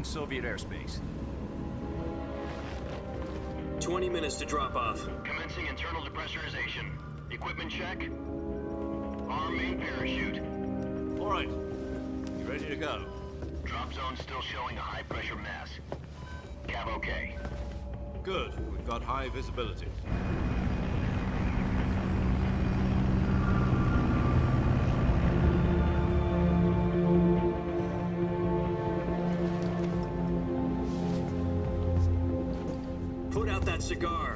Soviet airspace. 20 minutes to drop off. Commencing internal depressurization. Equipment check. Arm main parachute. All right. You ready to go? Drop zone still showing a high pressure mass. Cav okay. Good. We've got high visibility. Put out that cigar.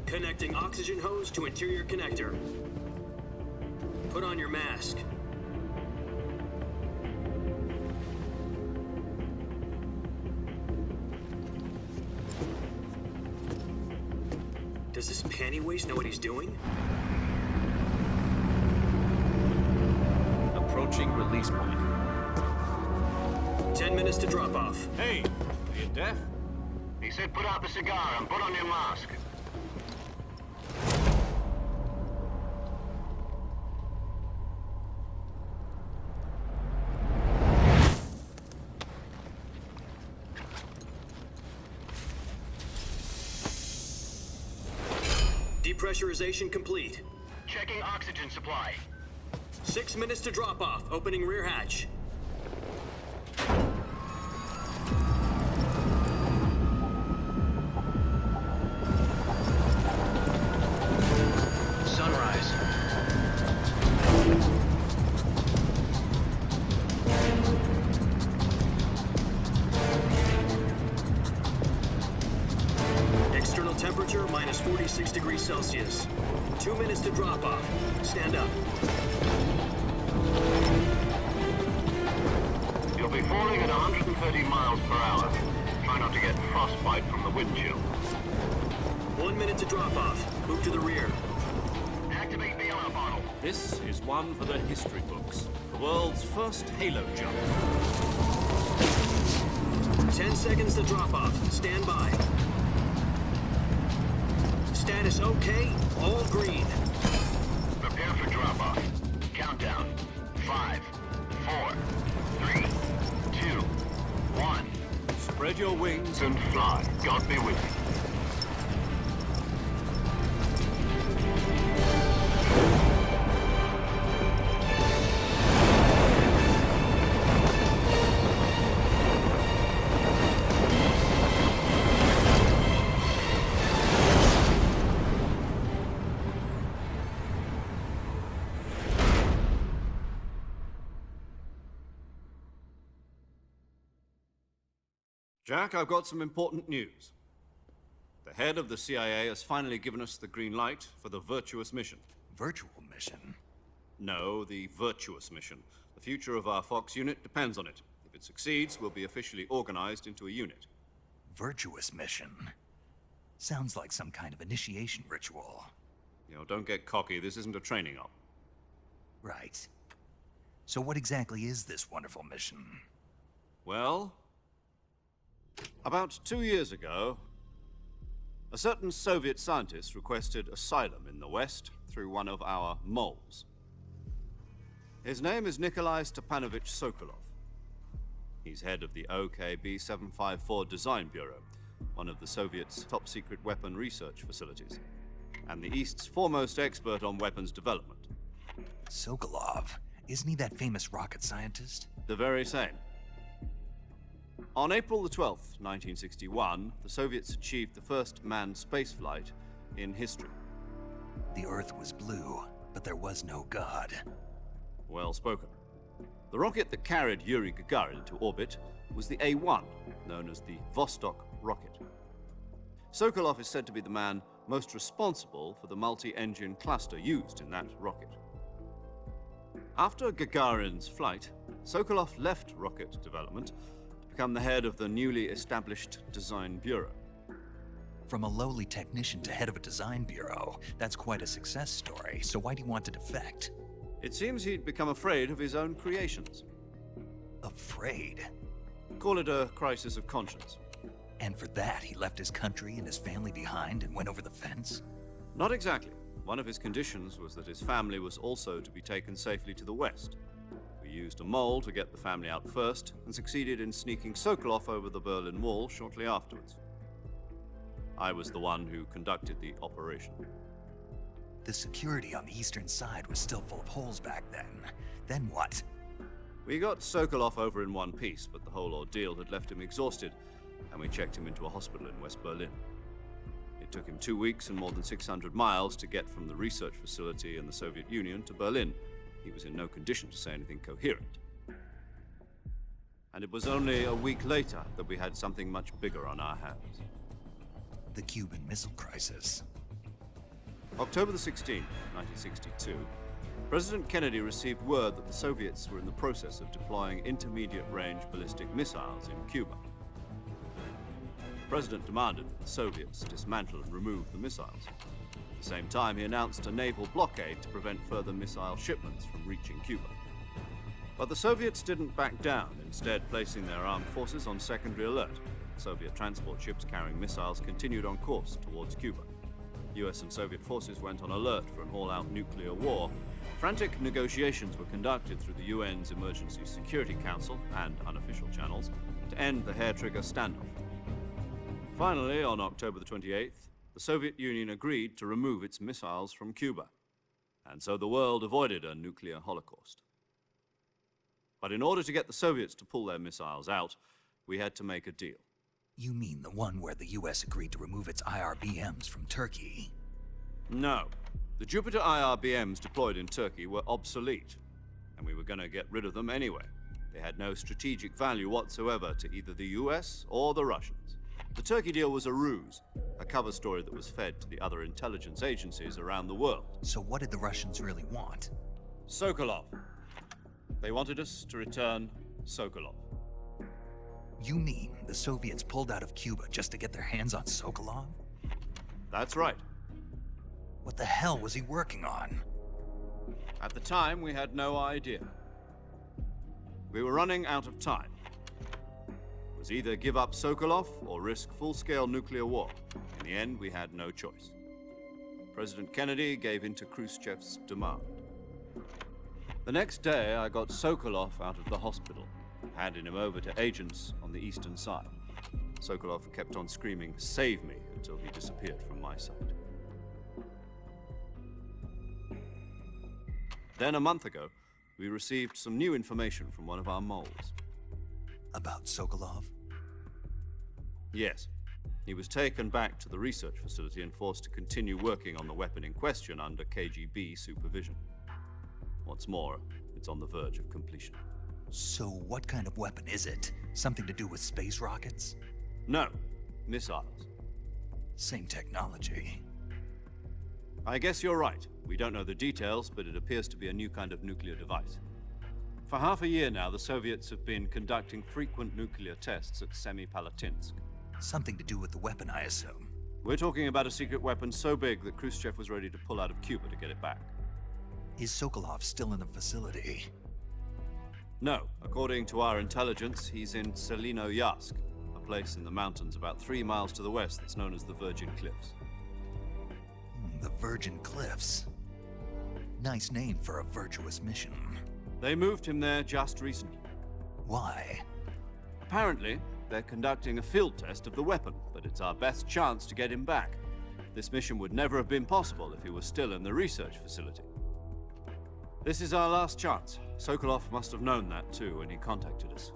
Connecting oxygen hose to interior connector. Put on your mask. Does this panty waste know what he's doing? Approaching release point. 10 minutes to drop off. Hey, are you deaf? He said put out the cigar and put on your mask. Depressurization complete. Checking oxygen supply. 6 minutes to drop off. Opening rear hatch. Sunrise. External temperature minus 46 degrees Celsius. 2 minutes to drop off. Stand up. You'll be falling at 130 miles per hour. Try not to get frostbite from the wind chill. 1 minute to drop off. Move to the rear. Activate bailout bottle. This is one for the history books. The world's first halo jump. 10 seconds to drop off. Stand by. Status okay. All green. Prepare for drop-off. Countdown. 5, 4, 3, 2, 1. Spread your wings And fly. God be with you. Jack, I've got some important news. The head of the CIA has finally given us the green light for the Virtuous mission. Virtual mission? No, the Virtuous mission. The future of our Fox unit depends on it. If it succeeds, we'll be officially organized into a unit. Virtuous mission? Sounds like some kind of initiation ritual. You know, don't get cocky. This isn't a training op. Right. So what exactly is this wonderful mission? Well, about 2 years ago, a certain Soviet scientist requested asylum in the West through one of our moles. His name is Nikolai Stepanovich Sokolov. He's head of the OKB 754 Design Bureau, one of the Soviets' top-secret weapon research facilities, and the East's foremost expert on weapons development. Sokolov? Isn't he that famous rocket scientist? The very same. On April the 12th, 1961, the Soviets achieved the first manned spaceflight in history. The Earth was blue, but there was no God. Well spoken. The rocket that carried Yuri Gagarin to orbit was the A-1, known as the Vostok rocket. Sokolov is said to be the man most responsible for the multi-engine cluster used in that rocket. After Gagarin's flight, Sokolov left rocket development to become the head of the newly established Design Bureau. From a lowly technician to head of a design bureau, that's quite a success story. So why do you want to defect? It seems he'd become afraid of his own creations. Afraid? Call it a crisis of conscience. And for that, he left his country and his family behind and went over the fence? Not exactly. One of his conditions was that his family was also to be taken safely to the West. We used a mole to get the family out first and succeeded in sneaking Sokolov over the Berlin Wall shortly afterwards. I was the one who conducted the operation. The security on the eastern side was still full of holes back then. Then what? We got Sokolov over in one piece, but the whole ordeal had left him exhausted, and we checked him into a hospital in West Berlin. It took him 2 weeks and more than 600 miles to get from the research facility in the Soviet Union to Berlin. He was in no condition to say anything coherent. And it was only a week later that we had something much bigger on our hands. The Cuban Missile Crisis. October the 16th, 1962, President Kennedy received word that the Soviets were in the process of deploying intermediate-range ballistic missiles in Cuba. The President demanded that the Soviets dismantle and remove the missiles. At the same time, he announced a naval blockade to prevent further missile shipments from reaching Cuba. But the Soviets didn't back down, instead placing their armed forces on secondary alert. Soviet transport ships carrying missiles continued on course towards Cuba. US and Soviet forces went on alert for an all-out nuclear war. Frantic negotiations were conducted through the UN's Emergency Security Council and unofficial channels to end the hair-trigger standoff. Finally, on October the 28th, the Soviet Union agreed to remove its missiles from Cuba, and so the world avoided a nuclear holocaust. But in order to get the Soviets to pull their missiles out, we had to make a deal. You mean the one where the US agreed to remove its IRBMs from Turkey? No. The Jupiter IRBMs deployed in Turkey were obsolete, and we were going to get rid of them anyway. They had no strategic value whatsoever to either the US or the Russians. The Turkey deal was a ruse, a cover story that was fed to the other intelligence agencies around the world. So what did the Russians really want? Sokolov. They wanted us to return Sokolov. You mean the Soviets pulled out of Cuba just to get their hands on Sokolov? That's right. What the hell was he working on? At the time, we had no idea. We were running out of time. It was either give up Sokolov or risk full-scale nuclear war. In the end, we had no choice. President Kennedy gave in to Khrushchev's demand. The next day, I got Sokolov out of the hospital, handing him over to agents on the eastern side. Sokolov kept on screaming, "Save me," until he disappeared from my sight. Then a month ago, we received some new information from one of our moles. About Sokolov? Yes. He was taken back to the research facility and forced to continue working on the weapon in question under KGB supervision. What's more, it's on the verge of completion. So what kind of weapon is it? Something to do with space rockets? No, missiles. Same technology. I guess you're right. We don't know the details, but it appears to be a new kind of nuclear device. For half a year now, the Soviets have been conducting frequent nuclear tests at Semipalatinsk. Something to do with the weapon, I assume. We're talking about a secret weapon so big that Khrushchev was ready to pull out of Cuba to get it back. Is Sokolov still in the facility? No. According to our intelligence, he's in Selinoyarsk, a place in the mountains about 3 miles to the west that's known as the Virgin Cliffs. The Virgin Cliffs. Nice name for a virtuous mission. They moved him there just recently. Why? Apparently, they're conducting a field test of the weapon, but it's our best chance to get him back. This mission would never have been possible if he was still in the research facility. This is our last chance. Sokolov must have known that too when he contacted us.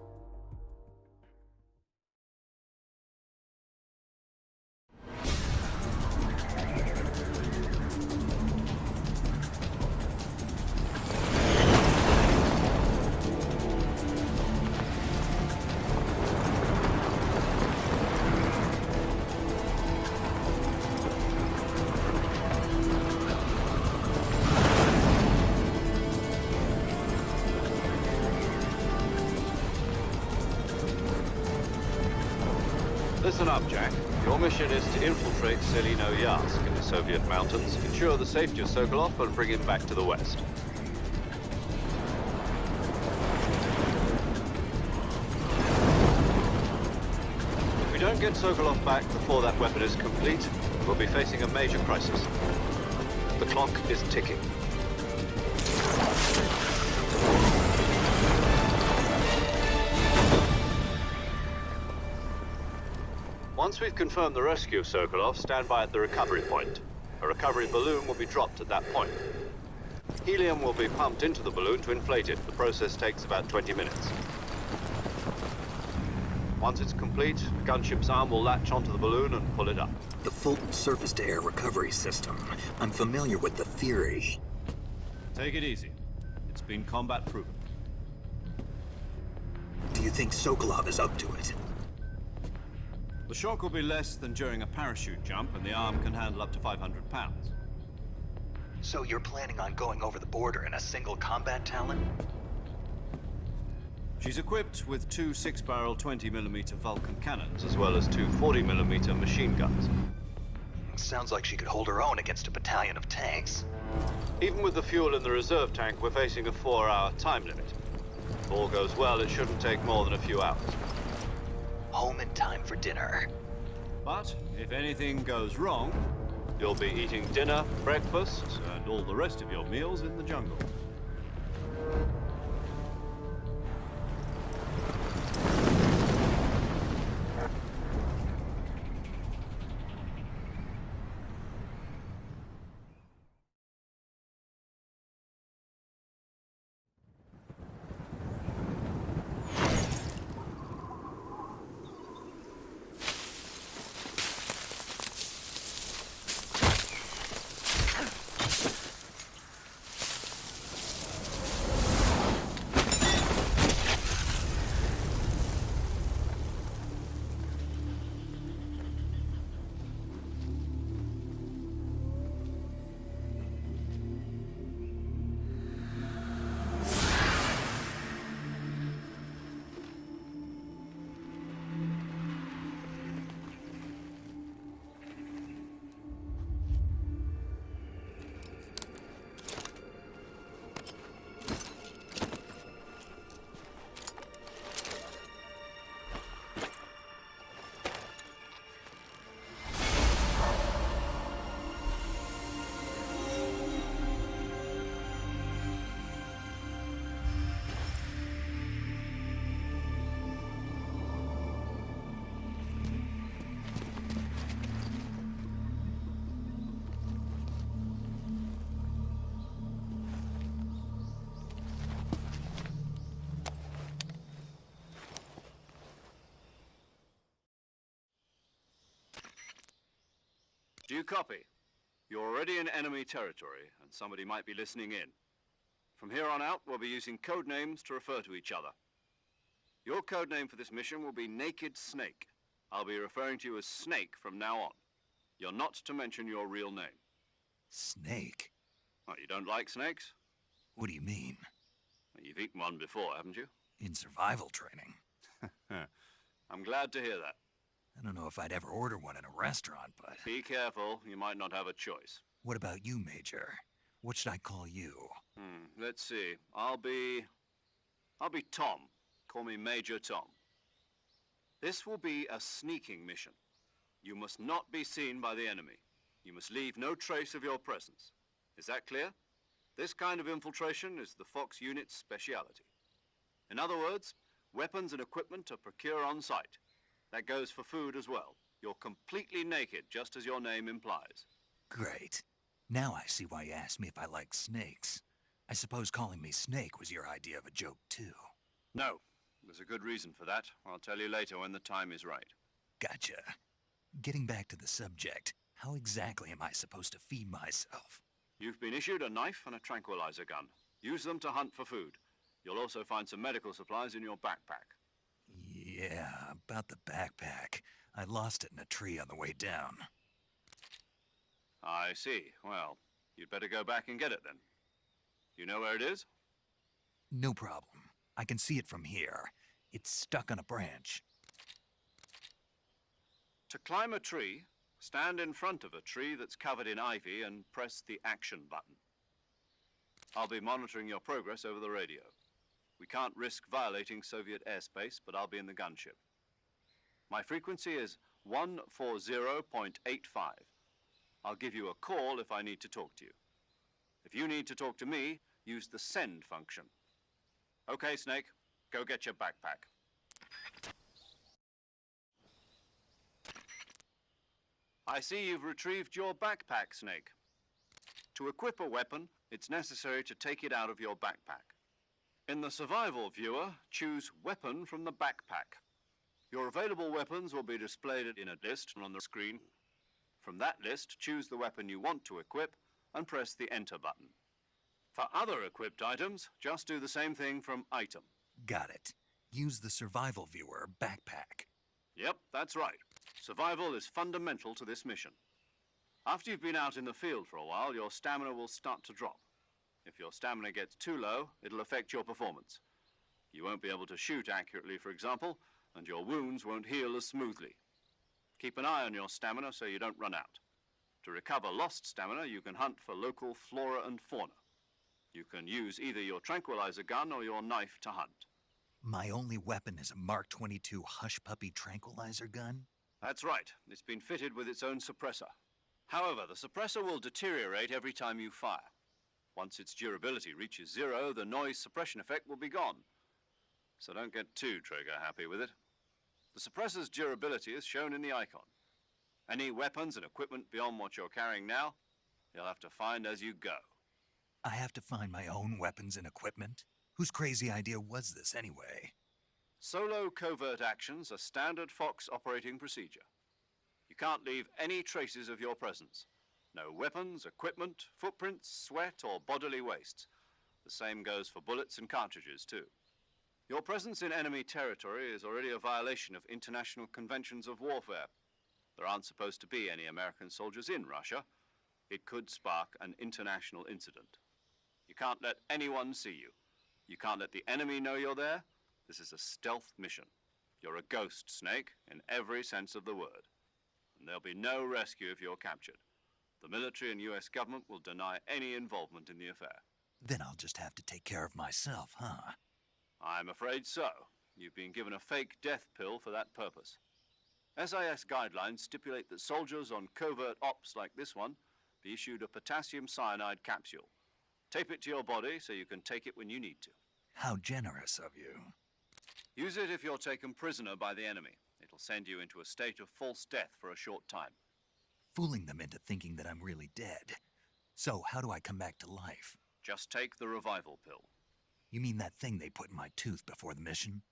Listen up, Jack. Your mission is to infiltrate Selinoyarsk in the Soviet mountains, ensure the safety of Sokolov, and bring him back to the west. If we don't get Sokolov back before that weapon is complete, we'll be facing a major crisis. The clock is ticking. Once we've confirmed the rescue of Sokolov, stand by at the recovery point. A recovery balloon will be dropped at that point. Helium will be pumped into the balloon to inflate it. The process takes about 20 minutes. Once it's complete, the gunship's arm will latch onto the balloon and pull it up. The Fulton surface-to-air recovery system. I'm familiar with the theory. Take it easy. It's been combat proven. Do you think Sokolov is up to it? The shock will be less than during a parachute jump, and the arm can handle up to 500 pounds. So you're planning on going over the border in a single combat Talon? She's equipped with two 6-barrel 20mm Vulcan cannons, as well as two 40mm machine guns. Sounds like she could hold her own against a battalion of tanks. Even with the fuel in the reserve tank, we're facing a 4-hour time limit. If all goes well, it shouldn't take more than a few hours. Home in time for dinner. But if anything goes wrong, you'll be eating dinner, breakfast, and all the rest of your meals in the jungle. Do you copy? You're already in enemy territory, and somebody might be listening in. From here on out, we'll be using code names to refer to each other. Your code name for this mission will be Naked Snake. I'll be referring to you as Snake from now on. You're not to mention your real name. Snake? Oh, you don't like snakes? What do you mean? Well, you've eaten one before, haven't you? In survival training. I'm glad to hear that. I don't know if I'd ever order one in a restaurant, but... Be careful, you might not have a choice. What about you, Major? What should I call you? Let's see. I'll be Tom. Call me Major Tom. This will be a sneaking mission. You must not be seen by the enemy. You must leave no trace of your presence. Is that clear? This kind of infiltration is the Fox unit's speciality. In other words, weapons and equipment are procured on site. That goes for food as well. You're completely naked, just as your name implies. Great. Now I see why you asked me if I like snakes. I suppose calling me Snake was your idea of a joke, too. No. There's a good reason for that. I'll tell you later when the time is right. Gotcha. Getting back to the subject, how exactly am I supposed to feed myself? You've been issued a knife and a tranquilizer gun. Use them to hunt for food. You'll also find some medical supplies in your backpack. Yeah, about the backpack. I lost it in a tree on the way down. I see. Well, you'd better go back and get it then. You know where it is? No problem. I can see it from here. It's stuck on a branch. To climb a tree, stand in front of a tree that's covered in ivy and press the action button. I'll be monitoring your progress over the radio. We can't risk violating Soviet airspace, but I'll be in the gunship. My frequency is 140.85. I'll give you a call if I need to talk to you. If you need to talk to me, use the send function. Okay, Snake, go get your backpack. I see you've retrieved your backpack, Snake. To equip a weapon, it's necessary to take it out of your backpack. In the survival viewer, choose Weapon from the backpack. Your available weapons will be displayed in a list on the screen. From that list, choose the weapon you want to equip and press the Enter button. For other equipped items, just do the same thing from Item. Got it. Use the survival viewer backpack. Yep, that's right. Survival is fundamental to this mission. After you've been out in the field for a while, your stamina will start to drop. If your stamina gets too low, it'll affect your performance. You won't be able to shoot accurately, for example, and your wounds won't heal as smoothly. Keep an eye on your stamina so you don't run out. To recover lost stamina, you can hunt for local flora and fauna. You can use either your tranquilizer gun or your knife to hunt. My only weapon is a Mark 22 Hush Puppy tranquilizer gun? That's right. It's been fitted with its own suppressor. However, the suppressor will deteriorate every time you fire. Once its durability reaches 0, the noise suppression effect will be gone. So don't get too trigger happy with it. The suppressor's durability is shown in the icon. Any weapons and equipment beyond what you're carrying now, you'll have to find as you go. I have to find my own weapons and equipment? Whose crazy idea was this anyway? Solo covert actions are standard Fox operating procedure. You can't leave any traces of your presence. No weapons, equipment, footprints, sweat, or bodily waste. The same goes for bullets and cartridges, too. Your presence in enemy territory is already a violation of international conventions of warfare. There aren't supposed to be any American soldiers in Russia. It could spark an international incident. You can't let anyone see you. You can't let the enemy know you're there. This is a stealth mission. You're a ghost, Snake, in every sense of the word. And there'll be no rescue if you're captured. The military and US government will deny any involvement in the affair. Then I'll just have to take care of myself, huh? I'm afraid so. You've been given a fake death pill for that purpose. SIS guidelines stipulate that soldiers on covert ops like this one be issued a potassium cyanide capsule. Tape it to your body so you can take it when you need to. How generous of you. Use it if you're taken prisoner by the enemy. It'll send you into a state of false death for a short time. Fooling them into thinking that I'm really dead. So, how do I come back to life? Just take the revival pill. You mean that thing they put in my tooth before the mission?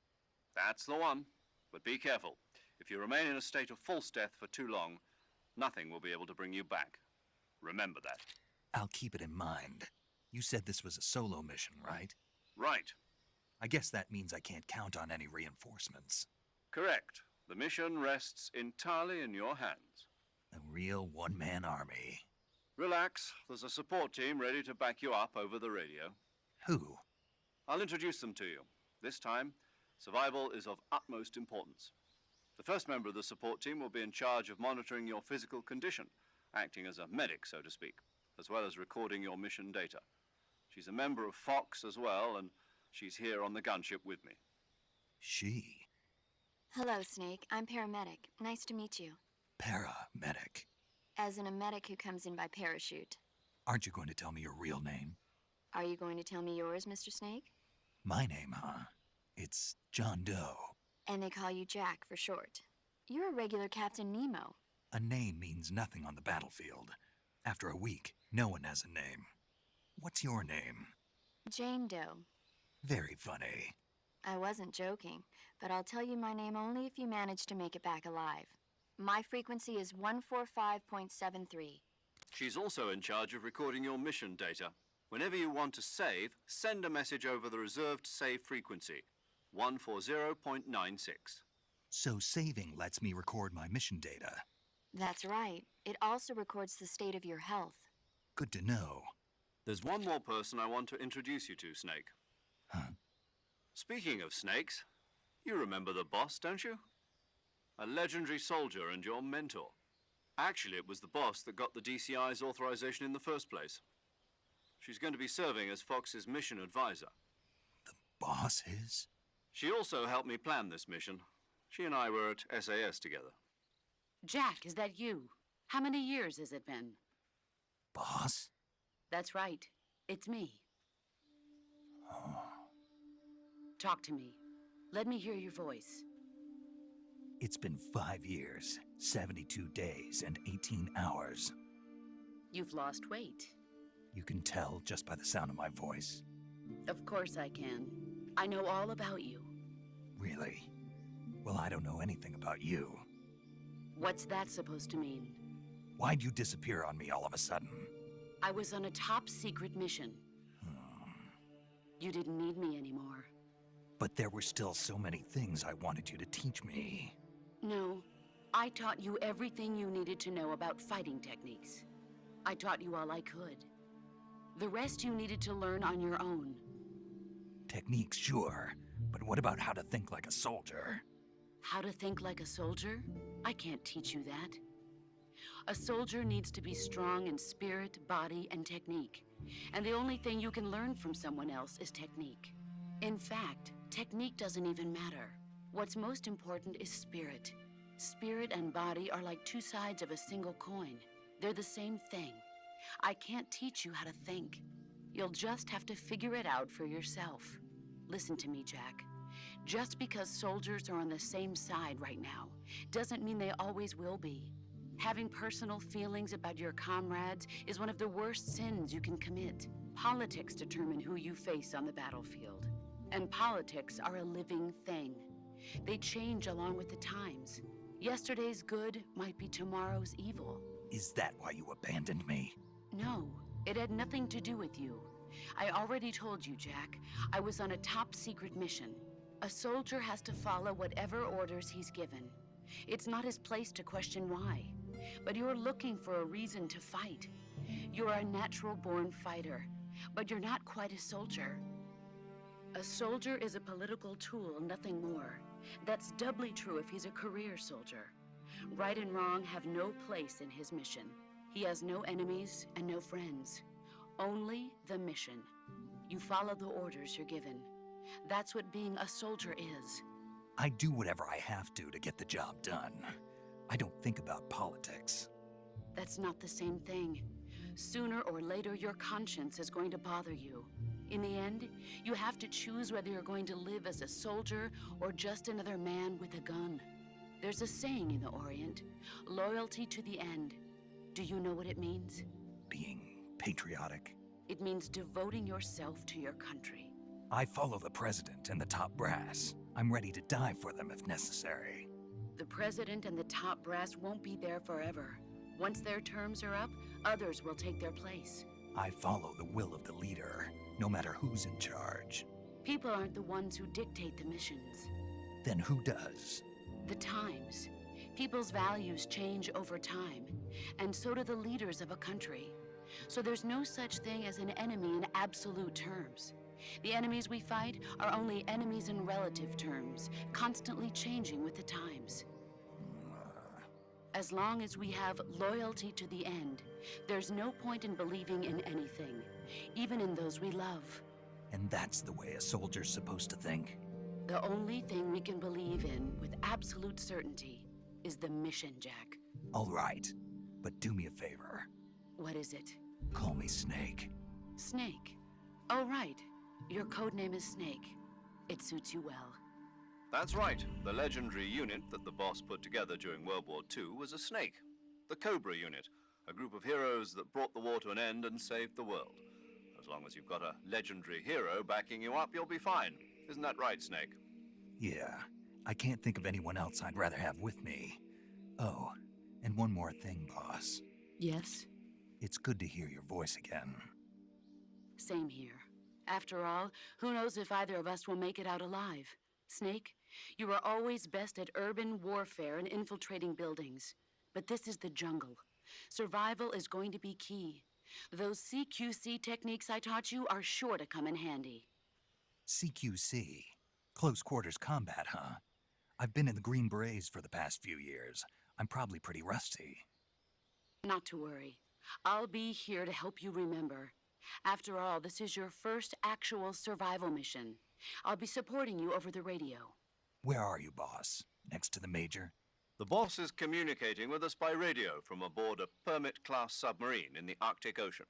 That's the one. But be careful. If you remain in a state of false death for too long, nothing will be able to bring you back. Remember that. I'll keep it in mind. You said this was a solo mission, right? Right. I guess that means I can't count on any reinforcements. Correct. The mission rests entirely in your hands. A real one-man army. Relax. There's a support team ready to back you up over the radio. Who? I'll introduce them to you. This time, survival is of utmost importance. The first member of the support team will be in charge of monitoring your physical condition, acting as a medic, so to speak, as well as recording your mission data. She's a member of Fox as well, and she's here on the gunship with me. She? Hello, Snake. I'm paramedic. Nice to meet you. Paramedic. As in a medic who comes in by parachute. Aren't you going to tell me your real name? Are you going to tell me yours, Mr. Snake? My name, huh? It's John Doe. And they call you Jack for short. You're a regular Captain Nemo. A name means nothing on the battlefield. After a week, no one has a name. What's your name? Jane Doe. Very funny. I wasn't joking, but I'll tell you my name only if you manage to make it back alive. My frequency is 145.73. She's also in charge of recording your mission data. Whenever you want to save, send a message over the reserved save frequency, 140.96. So saving lets me record my mission data. That's right. It also records the state of your health. Good to know. There's one more person I want to introduce you to, Snake. Huh? Speaking of snakes, you remember the boss, don't you? A legendary soldier and your mentor. Actually, it was the boss that got the DCI's authorization in the first place. She's going to be serving as Fox's mission advisor. The boss is? She also helped me plan this mission. She and I were at SAS together. Jack, is that you? How many years has it been? Boss? That's right. It's me. Oh. Talk to me. Let me hear your voice. It's been 5 years, 72 days, and 18 hours. You've lost weight. You can tell just by the sound of my voice. Of course I can. I know all about you. Really? Well, I don't know anything about you. What's that supposed to mean? Why'd you disappear on me all of a sudden? I was on a top-secret mission. You didn't need me anymore. But there were still so many things I wanted you to teach me. No, I taught you everything you needed to know about fighting techniques. I taught you all I could. The rest you needed to learn on your own. Techniques, sure. But what about how to think like a soldier? How to think like a soldier? I can't teach you that. A soldier needs to be strong in spirit, body, and technique. And the only thing you can learn from someone else is technique. In fact, technique doesn't even matter. What's most important is spirit. Spirit and body are like two sides of a single coin. They're the same thing. I can't teach you how to think. You'll just have to figure it out for yourself. Listen to me, Jack. Just because soldiers are on the same side right now doesn't mean they always will be. Having personal feelings about your comrades is one of the worst sins you can commit. Politics determine who you face on the battlefield. And politics are a living thing. They change along with the times. Yesterday's good might be tomorrow's evil. Is that why you abandoned me? No, it had nothing to do with you. I already told you, Jack. I was on a top-secret mission. A soldier has to follow whatever orders he's given. It's not his place to question why. But you're looking for a reason to fight. You're a natural-born fighter, but you're not quite a soldier. A soldier is a political tool, nothing more. That's doubly true if he's a career soldier. Right and wrong have no place in his mission. He has no enemies and no friends. Only the mission. You follow the orders you're given. That's what being a soldier is. I do whatever I have to get the job done. I don't think about politics. That's not the same thing. Sooner or later, your conscience is going to bother you. In the end, you have to choose whether you're going to live as a soldier or just another man with a gun. There's a saying in the Orient, loyalty to the end. Do you know what it means? Being patriotic. It means devoting yourself to your country. I follow the president and the top brass. I'm ready to die for them if necessary. The president and the top brass won't be there forever. Once their terms are up, others will take their place. I follow the will of the leader, no matter who's in charge. People aren't the ones who dictate the missions. Then who does? The times. People's values change over time, and so do the leaders of a country. So there's no such thing as an enemy in absolute terms. The enemies we fight are only enemies in relative terms, constantly changing with the times. As long as we have loyalty to the end, there's no point in believing in anything, even in those we love. And that's the way a soldier's supposed to think? The only thing we can believe in with absolute certainty is the mission, Jack. All right, but do me a favor. What is it? Call me Snake. Snake. Oh, right. Your code name is Snake. It suits you well. That's right. The legendary unit that the boss put together during World War II was a snake. The Cobra unit, a group of heroes that brought the war to an end and saved the world. As long as you've got a legendary hero backing you up, you'll be fine. Isn't that right, Snake? Yeah, I can't think of anyone else I'd rather have with me. Oh, and one more thing, boss. Yes? It's good to hear your voice again. Same here. After all, who knows if either of us will make it out alive? Snake, you were always best at urban warfare and infiltrating buildings. But this is the jungle. Survival is going to be key. Those CQC techniques I taught you are sure to come in handy. CQC? Close quarters combat, huh? I've been in the Green Berets for the past few years. I'm probably pretty rusty. Not to worry. I'll be here to help you remember. After all, this is your first actual survival mission. I'll be supporting you over the radio. Where are you, boss? Next to the Major? The boss is communicating with us by radio from aboard a Permit-class submarine in the Arctic Ocean.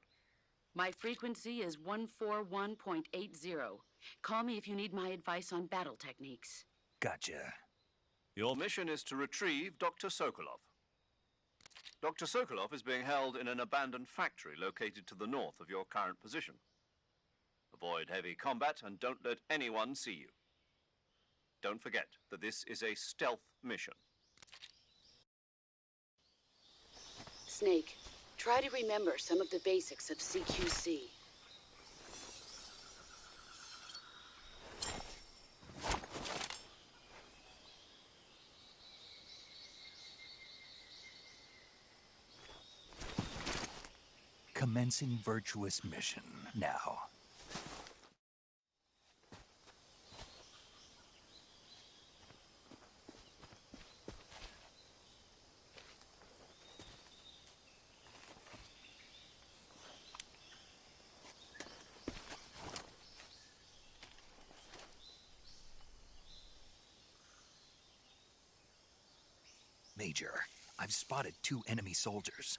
My frequency is 141.80. Call me if you need my advice on battle techniques. Gotcha. Your mission is to retrieve Dr. Sokolov. Dr. Sokolov is being held in an abandoned factory located to the north of your current position. Avoid heavy combat and don't let anyone see you. Don't forget that this is a stealth mission. Snake, try to remember some of the basics of CQC. Commencing virtuous mission now. Major, I've spotted 2 enemy soldiers.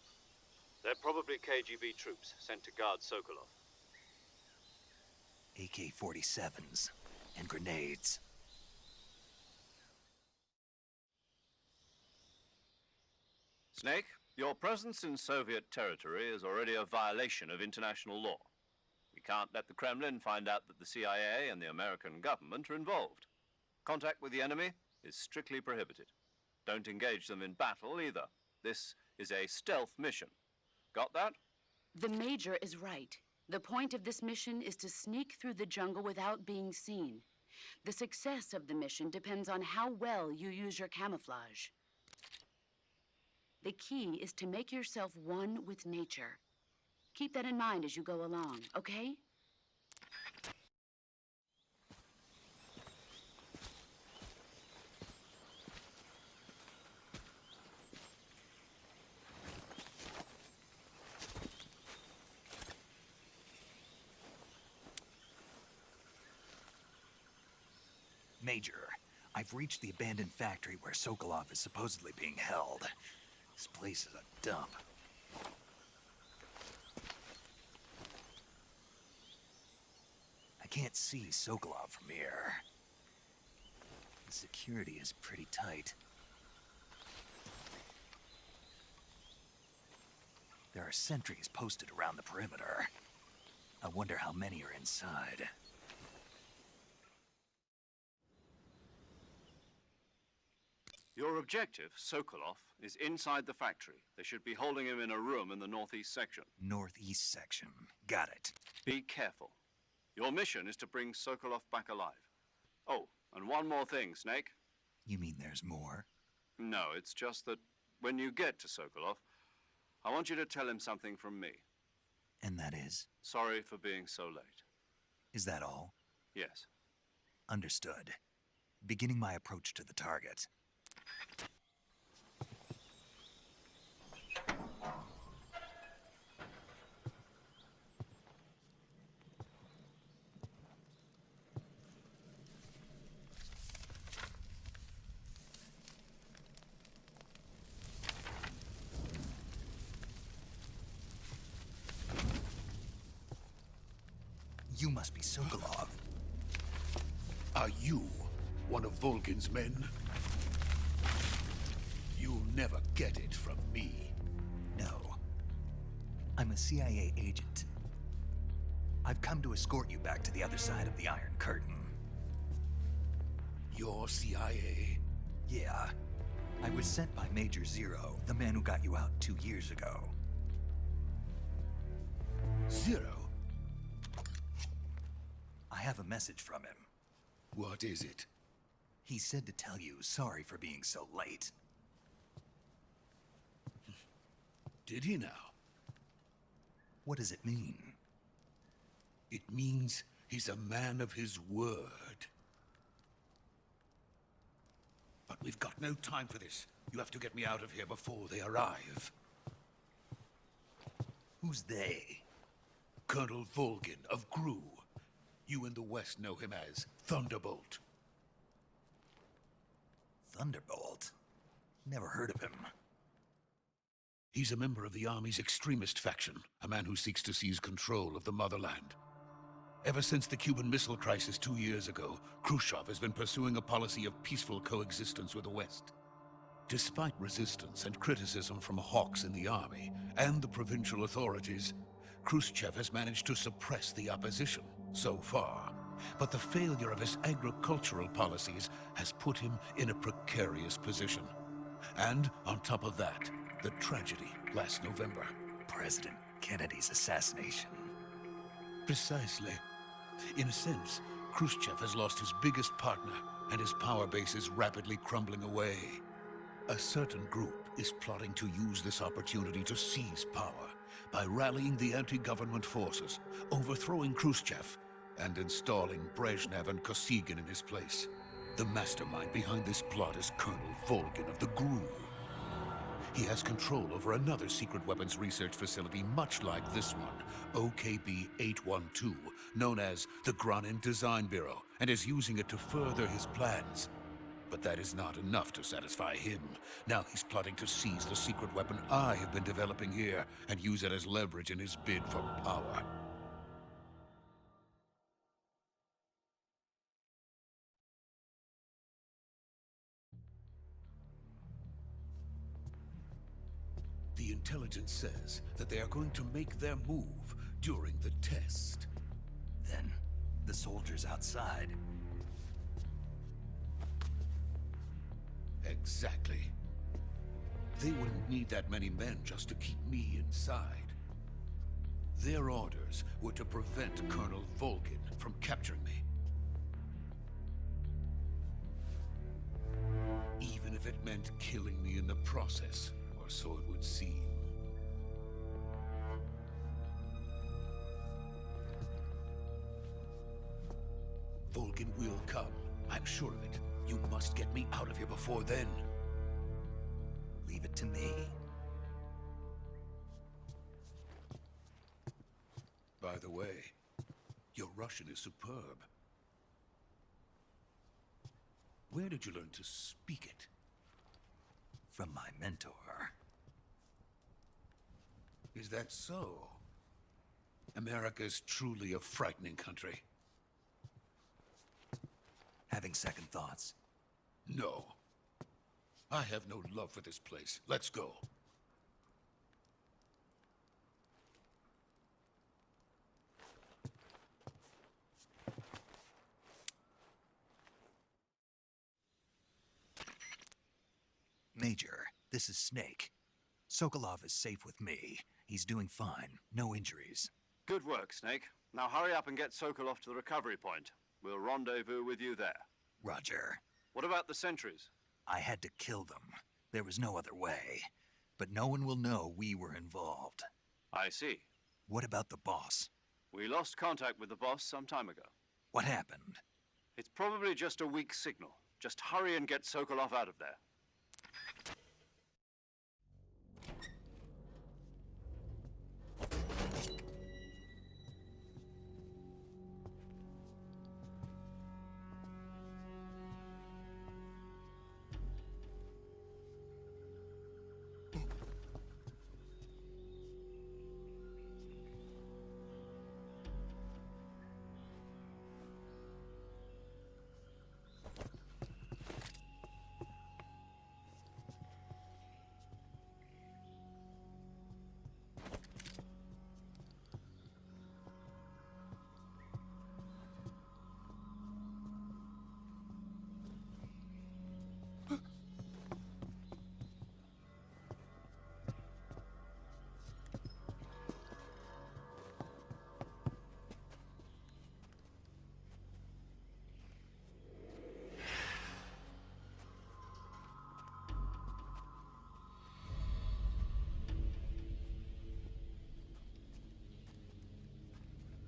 They're probably KGB troops sent to guard Sokolov. AK-47s and grenades. Snake, your presence in Soviet territory is already a violation of international law. We can't let the Kremlin find out that the CIA and the American government are involved. Contact with the enemy is strictly prohibited. Don't engage them in battle either. This is a stealth mission. Got that? The Major is right. The point of this mission is to sneak through the jungle without being seen. The success of the mission depends on how well you use your camouflage. The key is to make yourself one with nature. Keep that in mind as you go along, okay? Major, I've reached the abandoned factory where Sokolov is supposedly being held. This place is a dump. I can't see Sokolov from here. The security is pretty tight. There are sentries posted around the perimeter. I wonder how many are inside. Your objective, Sokolov, is inside the factory. They should be holding him in a room in the northeast section. Northeast section. Got it. Be careful. Your mission is to bring Sokolov back alive. Oh, and one more thing, Snake. You mean there's more? No, it's just that when you get to Sokolov, I want you to tell him something from me. And that is? Sorry for being so late. Is that all? Yes. Understood. Beginning my approach to the target. You must be Sokolov. Are you one of Volgin's men? You'll never get it from me. No. I'm a CIA agent. I've come to escort you back to the other side of the Iron Curtain. You're CIA? Yeah. I was sent by Major Zero, the man who got you out 2 years ago. Zero? I have a message from him. What is it? He said to tell you sorry for being so late. Did he now? What does it mean? It means he's a man of his word. But we've got no time for this. You have to get me out of here before they arrive. Who's they? Colonel Volgin of GRU. You in the West know him as Thunderbolt. Thunderbolt? Never heard of him. He's a member of the Army's extremist faction, a man who seeks to seize control of the motherland. Ever since the Cuban Missile Crisis 2 years ago, Khrushchev has been pursuing a policy of peaceful coexistence with the West. Despite resistance and criticism from hawks in the army and the provincial authorities, Khrushchev has managed to suppress the opposition so far. But the failure of his agricultural policies has put him in a precarious position. And on top of that, the tragedy last November. President Kennedy's assassination. Precisely. In a sense, Khrushchev has lost his biggest partner, and his power base is rapidly crumbling away. A certain group is plotting to use this opportunity to seize power by rallying the anti-government forces, overthrowing Khrushchev, and installing Brezhnev and Kosygin in his place. The mastermind behind this plot is Colonel Volgin of the GRU. He has control over another secret weapons research facility much like this one, OKB-812, known as the Granin Design Bureau, and is using it to further his plans. But that is not enough to satisfy him. Now he's plotting to seize the secret weapon I have been developing here and use it as leverage in his bid for power. The intelligence says that they are going to make their move during the test. Then, the soldiers outside. Exactly. They wouldn't need that many men just to keep me inside. Their orders were to prevent Colonel Volgin from capturing me. Even if it meant killing me in the process, or so it would seem. Volgin will come. I'm sure of it. You must get me out of here before then. Leave it to me. By the way, your Russian is superb. Where did you learn to speak it? From my mentor. Is that so? America is truly a frightening country. Having second thoughts. No. I have no love for this place. Let's go. Major, this is Snake. Sokolov is safe with me. He's doing fine. No injuries. Good work, Snake. Now hurry up and get Sokolov to the recovery point. We'll rendezvous with you there. Roger. What about the sentries? I had to kill them. There was no other way. But no one will know we were involved. I see. What about the boss? We lost contact with the boss some time ago. What happened? It's probably just a weak signal. Just hurry and get Sokolov out of there.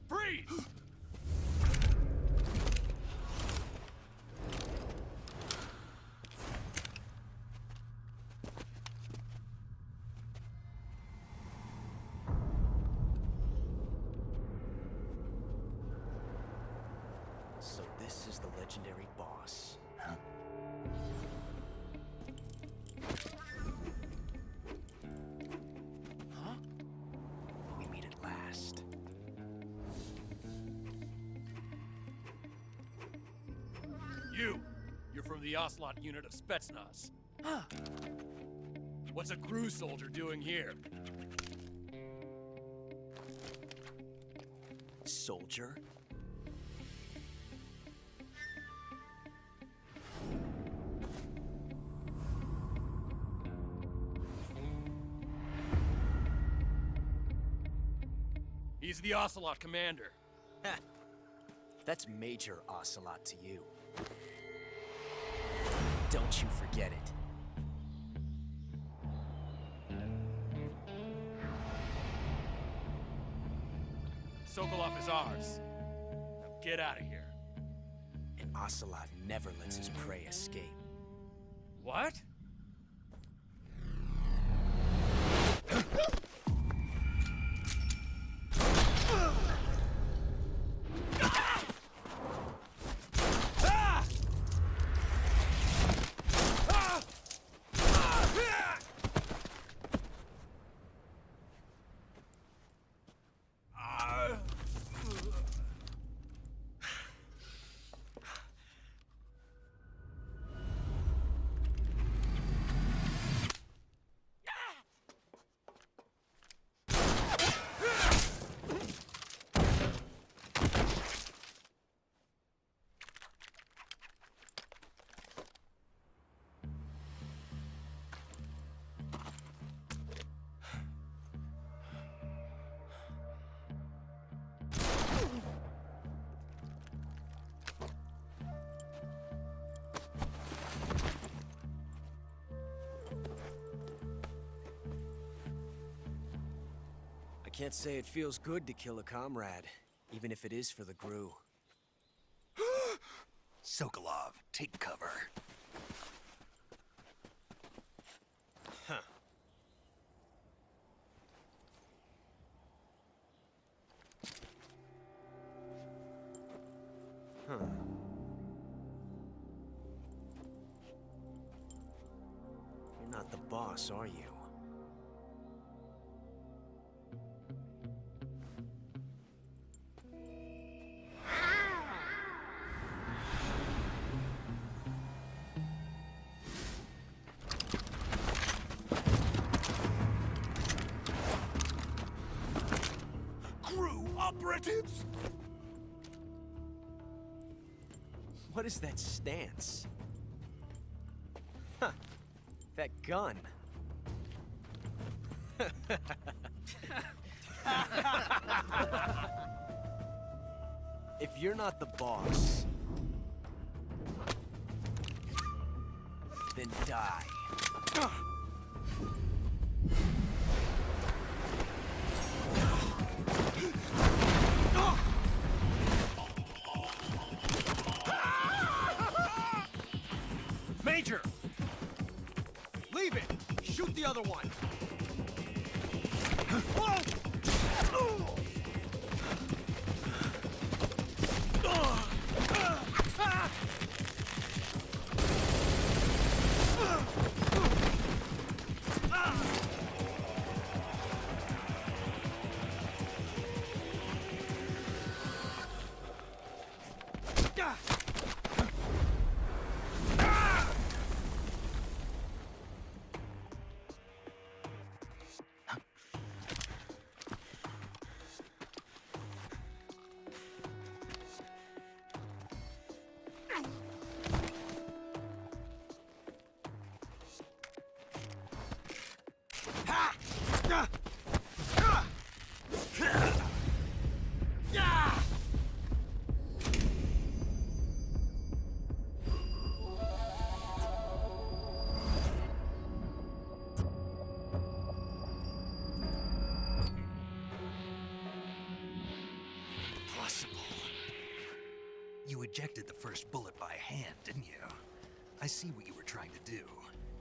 Freeze! So this is the legendary boss. Huh? Huh? We meet at last. You're from the Ocelot unit of Spetsnaz. Huh. What's a crew soldier doing here? Soldier? He's the Ocelot commander. Ha! That's Major Ocelot to you. Don't you forget it. Sokolov is ours. Now get out of here. And Ocelot never lets his prey escape. What? I can't say it feels good to kill a comrade, even if it is for the GRU. Sokolov, take cover. Huh. Huh. You're not the boss, are you? Operatives! What is that stance? Huh. That gun. If you're not the boss, then die. Major! Leave it! Shoot the other one! You ejected the first bullet by hand, didn't you? I see what you were trying to do.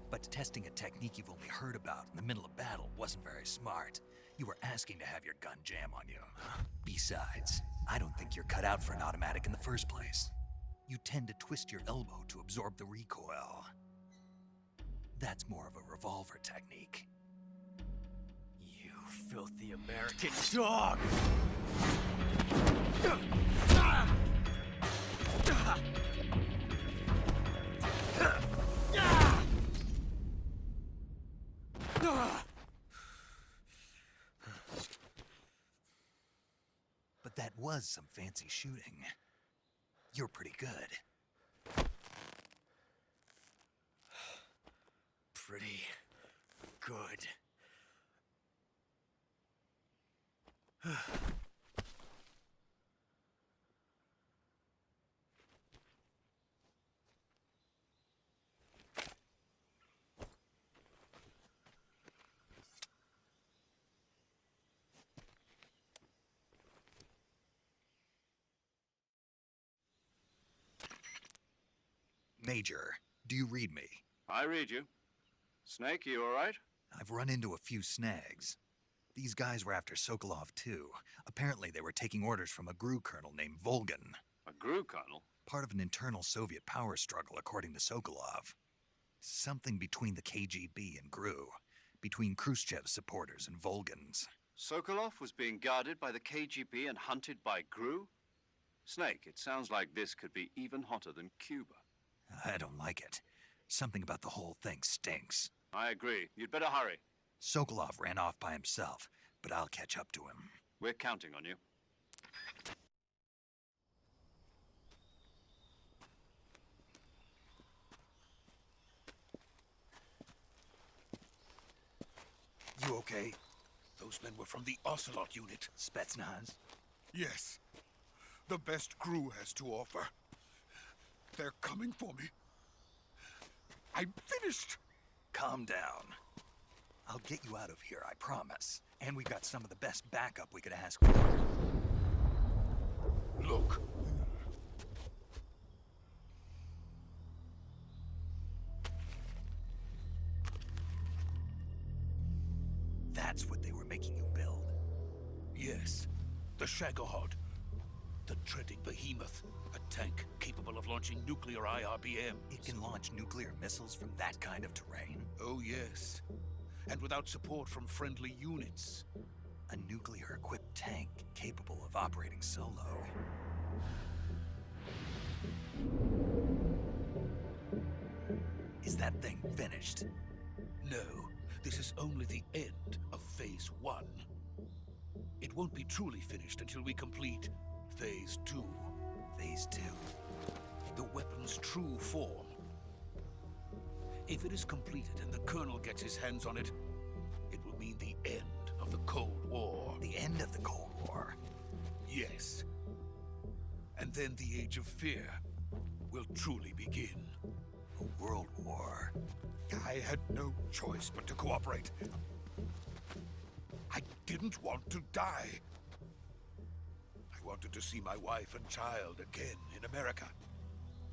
But testing a technique you've only heard about in the middle of battle wasn't very smart. You were asking to have your gun jam on you. Besides, I don't think you're cut out for an automatic in the first place. You tend to twist your elbow to absorb the recoil. That's more of a revolver technique. You filthy American dog! But that was some fancy shooting. You're pretty good. Pretty good. Major, do you read me? I read you. Snake, you all right? I've run into a few snags. These guys were after Sokolov too. Apparently they were taking orders from a GRU colonel named Volgan. A GRU colonel? Part of an internal Soviet power struggle, according to Sokolov. Something between the KGB and GRU. Between Khrushchev's supporters and Volgan's. Sokolov was being guarded by the KGB and hunted by GRU? Snake, it sounds like this could be even hotter than Cuba. I don't like it. Something about the whole thing stinks. I agree. You'd better hurry. Sokolov ran off by himself, but I'll catch up to him. We're counting on you. You okay? Those men were from the Ocelot unit. Spetsnaz? Yes. The best GRU has to offer. They're coming for me. I'm finished. Calm down. I'll get you out of here, I promise. And we got some of the best backup we could ask for. Look. That's what they were making you build? Yes. The Shagohod. The treading behemoth. A tank capable of launching nuclear IRBMs. It can launch nuclear missiles from that kind of terrain? Oh, yes. And without support from friendly units. A nuclear-equipped tank capable of operating solo. Is that thing finished? No. This is only the end of Phase 1. It won't be truly finished until we complete Phase 2. Phase 2? The weapon's true form. If it is completed and the Colonel gets his hands on it, it will mean the end of the Cold War. The end of the Cold War? Yes. And then the Age of Fear will truly begin. A world war? I had no choice but to cooperate. I didn't want to die. I wanted to see my wife and child again in America.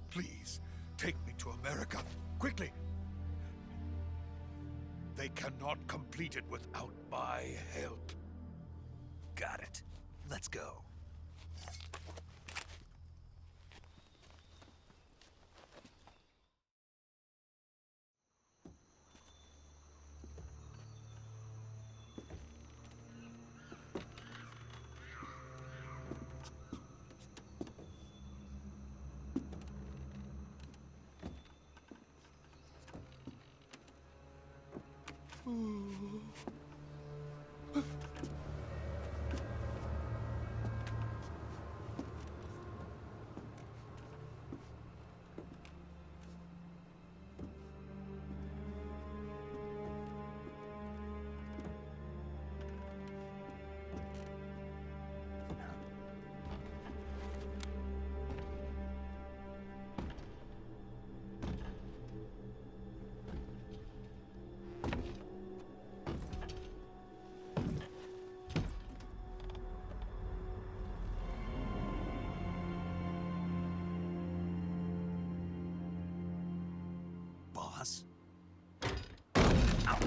Please, take me to America, quickly. They cannot complete it without my help. Got it. Let's go. Boss? Ow.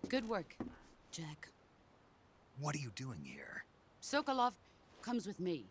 Good work, Jack. What are you doing here? Sokolov comes with me.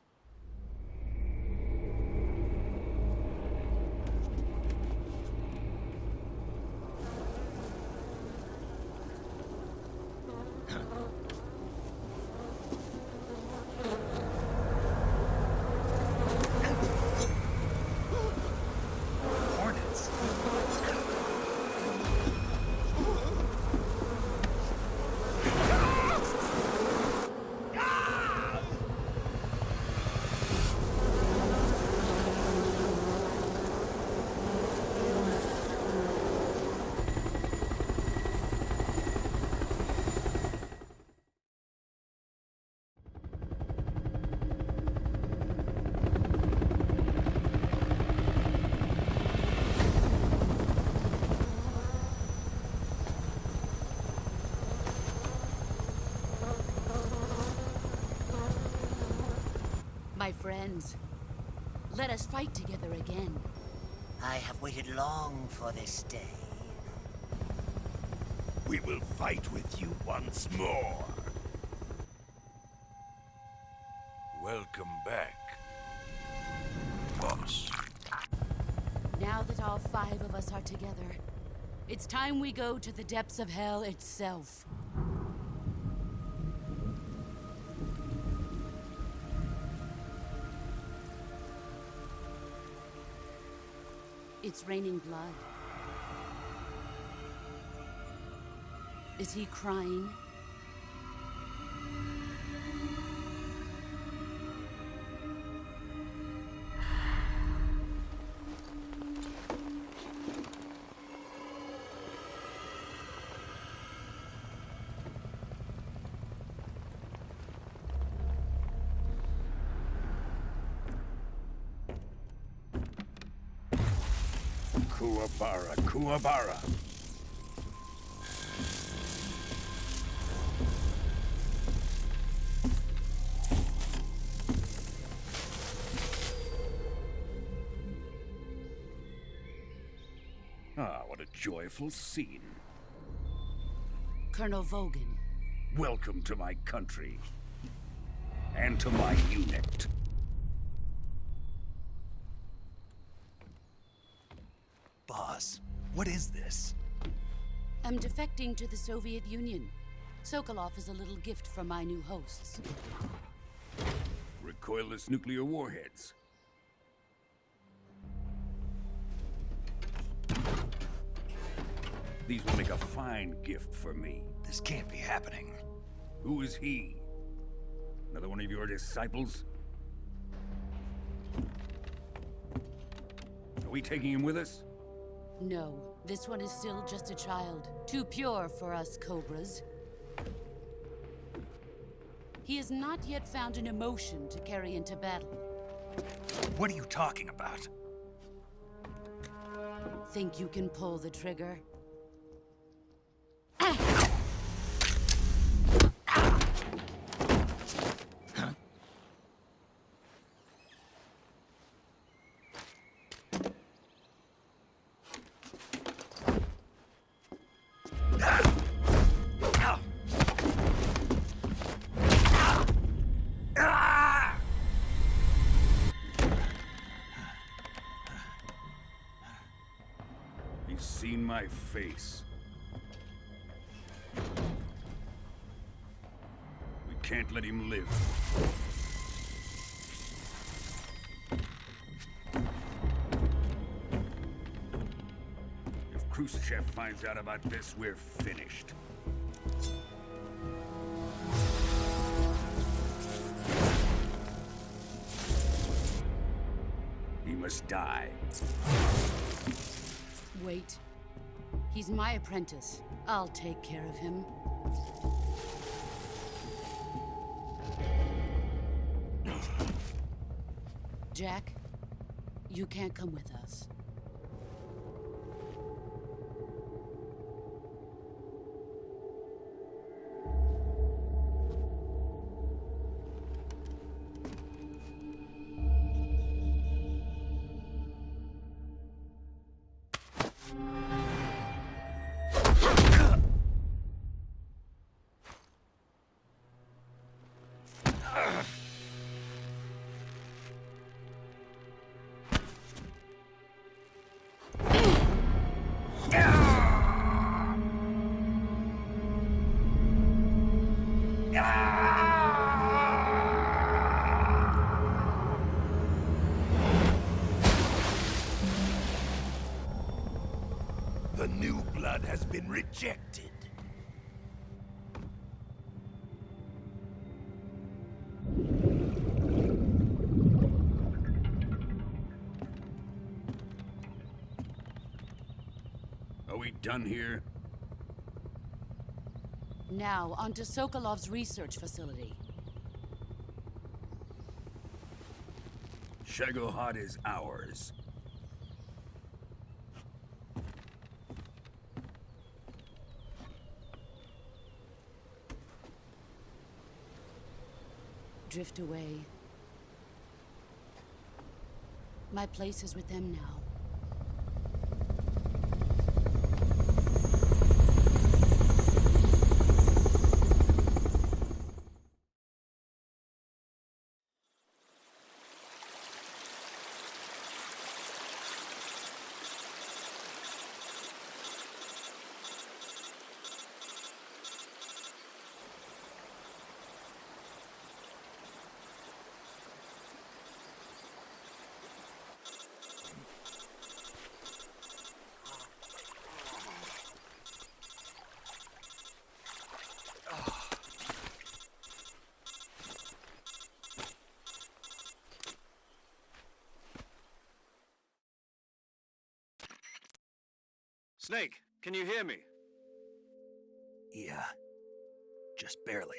ends. Let us fight together again. I have waited long for this day. We will fight with you once more. Welcome back, boss. Now that all 5 of us are together, it's time we go to the depths of hell itself. It's raining blood. Is he crying? Kuwabara, Kuwabara. Ah, what a joyful scene. Colonel Vogan. Welcome to my country. And to my unit. Boss, what is this? I'm defecting to the Soviet Union. Sokolov is a little gift from my new hosts. Recoilless nuclear warheads. These will make a fine gift for me. This can't be happening. Who is he? Another one of your disciples? Are we taking him with us? No, this one is still just a child. Too pure for us Cobras. He has not yet found an emotion to carry into battle. What are you talking about? Think you can pull the trigger? He's seen my face. We can't let him live. If Khrushchev finds out about this, we're finished. He must die. Wait. He's my apprentice. I'll take care of him. Jack, you can't come with us. The new blood has been rejected. Are we done here? Now, onto Sokolov's research facility. Shagohod is ours. Drift away. My place is with them now. Snake, can you hear me? Yeah. Just barely.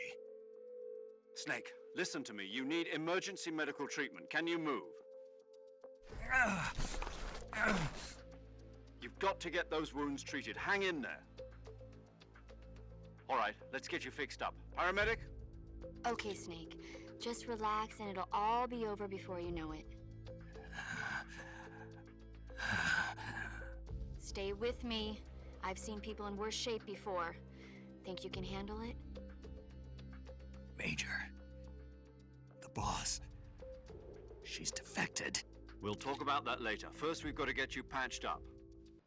Snake, listen to me. You need emergency medical treatment. Can you move? You've got to get those wounds treated. Hang in there. All right, let's get you fixed up. Paramedic? Okay, Snake. Just relax and it'll all be over before you know it. Stay with me. I've seen people in worse shape before. Think you can handle it? Major. The boss. She's defected. We'll talk about that later. First, we've got to get you patched up.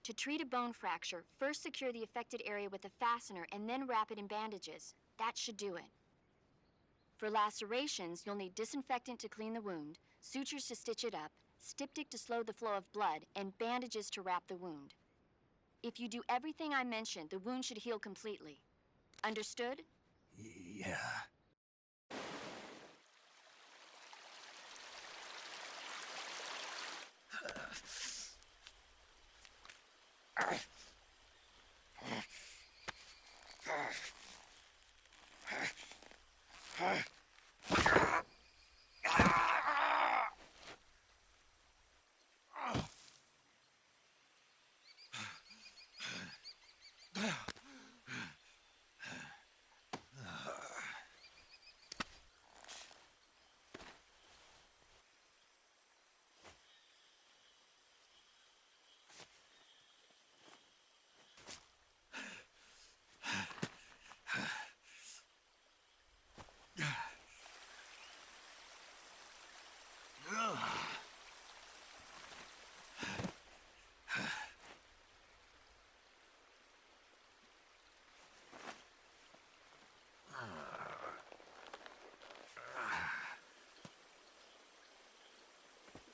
To treat a bone fracture, first secure the affected area with a fastener and then wrap it in bandages. That should do it. For lacerations, you'll need disinfectant to clean the wound, sutures to stitch it up, styptic to slow the flow of blood, and bandages to wrap the wound. If you do everything I mentioned, the wound should heal completely. Understood? Yeah.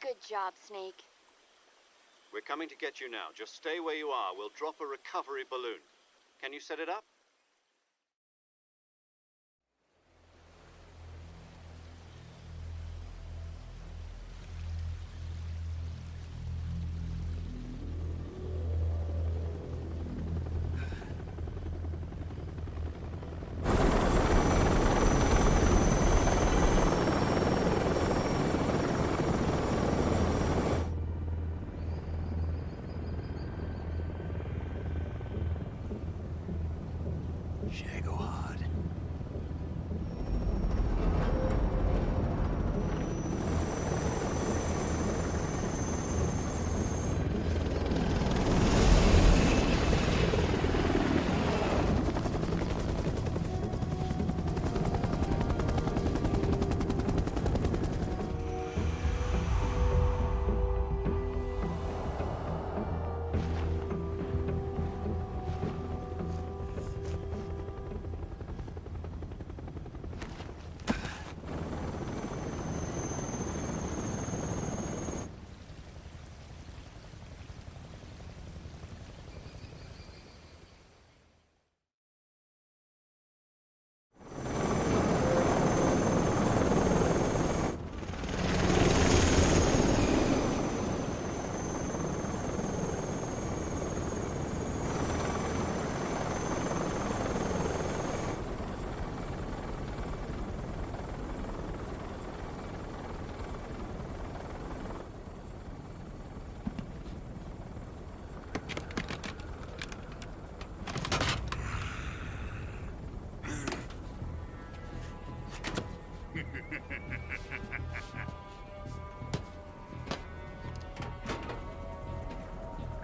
Good job, Snake. We're coming to get you now. Just stay where you are. We'll drop a recovery balloon. Can you set it up?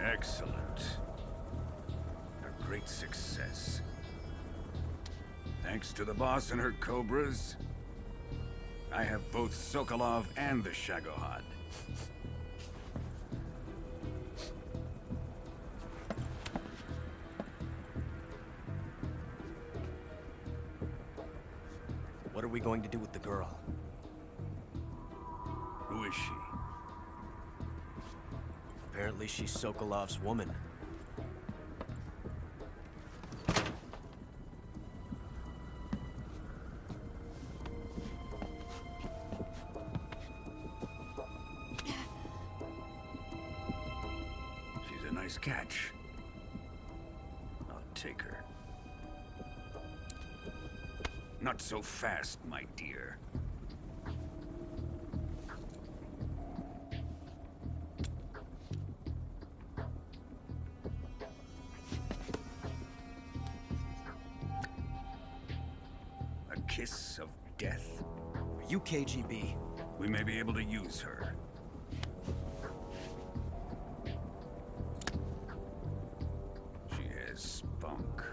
Excellent. A great success. Thanks to the boss and her Cobras, I have both Sokolov and the Shagohod. What are we going to do with the girl? Who is she? Apparently she's Sokolov's woman. She's a nice catch. I'll take her. Not so fast, my dear. A kiss of death? Are you KGB? We may be able to use her. She has spunk.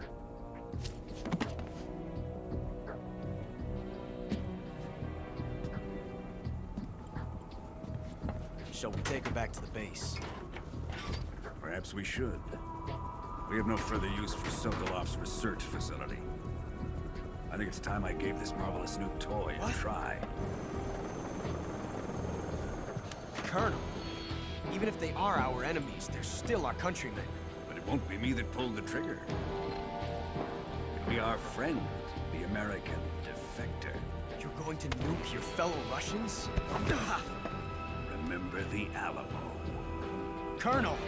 Shall we take her back to the base? Perhaps we should. We have no further use for Sokolov's research facility. I think it's time I gave this marvelous new toy a try. Colonel, even if they are our enemies, they're still our countrymen. But it won't be me that pulled the trigger. It'll be our friend, the American defector. You're going to nuke your fellow Russians? Remember the Alamo. Colonel!